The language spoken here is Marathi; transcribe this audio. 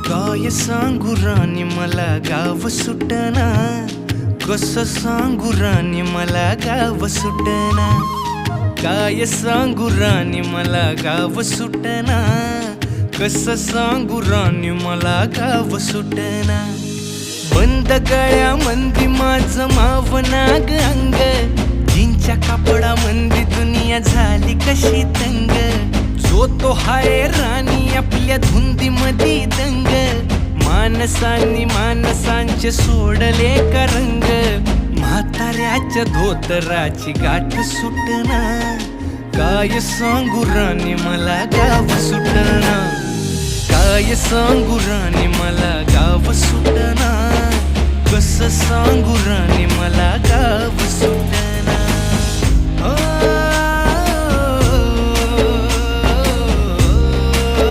काय सांगू राणी मला गाव सुटना, कसं सांगू राणी मला गाव सुटना. काय सांगू राणी मला गाव सुटना, कसं सांगू राणी मला गाव सुटना. बंद गळ्यामंदी माझं मावनाग अंग, जीनच्या कापडामंदी दुनिया झाली कशी तंग. जो तो हाय राणी आपल्या धुंदीमधी दंग, माणसांनी माणसांचे सोडले का रंग. म्हाताऱ्याच्या धोतराची गाठ सुटना, काय सांगू राणी मला गाव सुटना. काय सांगू राणी मला गाव सुटना, कसं सांगू राणी मला गाव सुटना.